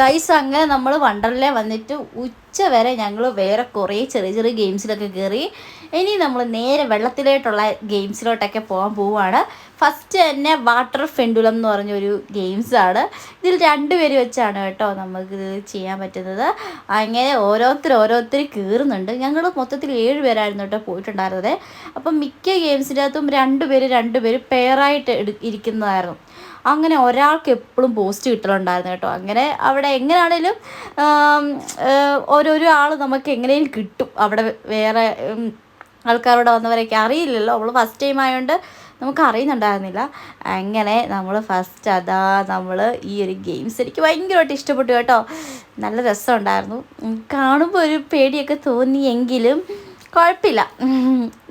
Guys അങ്ങനെ നമ്മൾ വണ്ടർലേ വന്നിട്ട് ഉച്ച വരെ ഞങ്ങൾ വേറെ കുറേ ചെറിയ ചെറിയ ഗെയിംസിലൊക്കെ കയറി. ഇനി നമ്മൾ നേരെ വെള്ളത്തിലോട്ടുള്ള ഗെയിംസിലോട്ടൊക്കെ പോവാണ്. ഫസ്റ്റ് തന്നെ വാട്ടർ ഫെൻഡുലം എന്ന് പറഞ്ഞൊരു ഗെയിംസാണ്. ഇതിൽ 2 പേര് വെച്ചാണ് കേട്ടോ നമുക്കിത് ചെയ്യാൻ പറ്റുന്നത്. അങ്ങനെ ഓരോരുത്തർ കയറുന്നുണ്ട്. ഞങ്ങൾ മൊത്തത്തിൽ 7 പേരായിരുന്നു കേട്ടോ പോയിട്ടുണ്ടായിരുന്നത്. അപ്പം മിക്ക ഗെയിംസിൻ്റെ അകത്തും 2 പേര് പെയറായിട്ട് ഇരിക്കുന്നതായിരുന്നു. അങ്ങനെ ഒരാൾക്ക് എപ്പോഴും പോസ്റ്റ് കിട്ടലുണ്ടായിരുന്നു കേട്ടോ. അങ്ങനെ അവിടെ എങ്ങനെയാണേലും ഓരോരോ ആൾ നമുക്ക് എങ്ങനെയും കിട്ടും. അവിടെ വേറെ ആൾക്കാരോട് വന്നവരൊക്കെ അറിയില്ലല്ലോ, നമ്മൾ ഫസ്റ്റ് ടൈം ആയതുകൊണ്ട് നമുക്ക് അറിയുന്നുണ്ടായിരുന്നില്ല. അങ്ങനെ നമ്മൾ നമ്മൾ ഈ ഒരു ഗെയിംസ് എനിക്ക് ഭയങ്കരമായിട്ട് ഇഷ്ടപ്പെട്ടു കേട്ടോ. നല്ല രസമുണ്ടായിരുന്നു. കാണുമ്പോൾ ഒരു പേടിയൊക്കെ തോന്നിയെങ്കിലും കുഴപ്പമില്ല,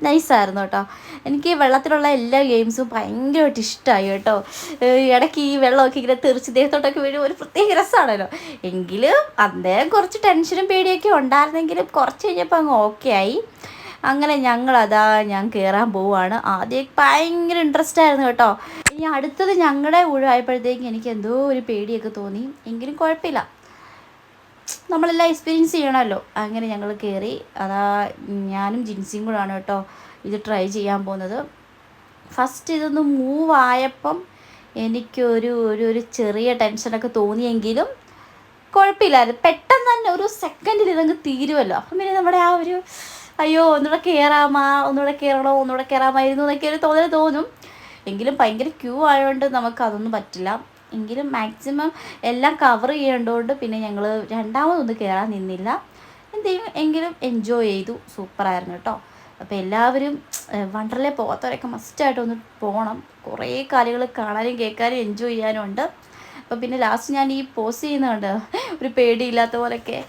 നൈസായിരുന്നു കേട്ടോ. എനിക്ക് വെള്ളത്തിലുള്ള എല്ലാ ഗെയിംസും ഭയങ്കരമായിട്ട് ഇഷ്ടമായി കേട്ടോ. ഇടയ്ക്ക് ഈ വെള്ളമൊക്കെ ഇങ്ങനെ തെറിച്ച് ദേഹത്തോട്ടൊക്കെ വീഴും, ഒരു പ്രത്യേക രസമാണല്ലോ. എങ്കിലും അന്നേരം കുറച്ച് ടെൻഷനും പേടിയൊക്കെ ഉണ്ടായിരുന്നെങ്കിലും കുറച്ച് കഴിഞ്ഞപ്പോൾ അങ്ങ് ഓക്കെ ആയി. അങ്ങനെ ഞാൻ കയറാൻ പോവുകയാണ്. ആദ്യം ഭയങ്കര ഇൻട്രസ്റ്റ് ആയിരുന്നു കേട്ടോ. ഇനി അടുത്തത് ഞങ്ങളുടെ ഊഴമായപ്പോഴത്തേക്കും എനിക്ക് എന്തോ ഒരു പേടിയൊക്കെ തോന്നി. എങ്കിലും കുഴപ്പമില്ല, നമ്മളെല്ലാം എക്സ്പീരിയൻസ് ചെയ്യണമല്ലോ. അങ്ങനെ ഞങ്ങൾ കയറി. ഞാനും ജിൻസിയും കൂടാണ് കേട്ടോ ഇത് ട്രൈ ചെയ്യാൻ പോകുന്നത്. ഫസ്റ്റ് ഇതൊന്ന് മൂവ് ആയപ്പം എനിക്കൊരു ചെറിയ ടെൻഷനൊക്കെ തോന്നിയെങ്കിലും കുഴപ്പമില്ലായിരുന്നു. പെട്ടെന്ന് തന്നെ ഒരു സെക്കൻഡിൽ ഇതങ്ങ് തീരുമല്ലോ. അപ്പം പിന്നെ നമ്മുടെ ആ ഒരു അയ്യോ ഒന്നുകൂടെ കയറാമായിരുന്നു എന്നൊക്കെ ഒരു തോന്നും. എങ്കിലും ഭയങ്കര ക്യൂ ആയതുകൊണ്ട് നമുക്കതൊന്നും പറ്റില്ല. എങ്കിലും മാക്സിമം എല്ലാം കവർ ചെയ്യേണ്ടതുകൊണ്ട് പിന്നെ ഞങ്ങൾ രണ്ടാമതൊന്നും കയറാൻ നിന്നില്ല. എങ്കിലും എൻജോയ് ചെയ്തു. സൂപ്പറായിരുന്നു കേട്ടോ. അപ്പോൾ എല്ലാവരും വണ്ടർലേ പോകാത്തവരൊക്കെ മസ്റ്റായിട്ടൊന്ന് പോകണം. കുറേ കാര്യങ്ങൾ കാണാനും കേൾക്കാനും എൻജോയ് ചെയ്യാനും ഉണ്ട്. അപ്പോൾ പിന്നെ ലാസ്റ്റ് ഞാൻ ഈ പോസ്റ്റ് ചെയ്യുന്നുണ്ട് ഒരു പേടിയില്ലാത്ത പോലെയൊക്കെ.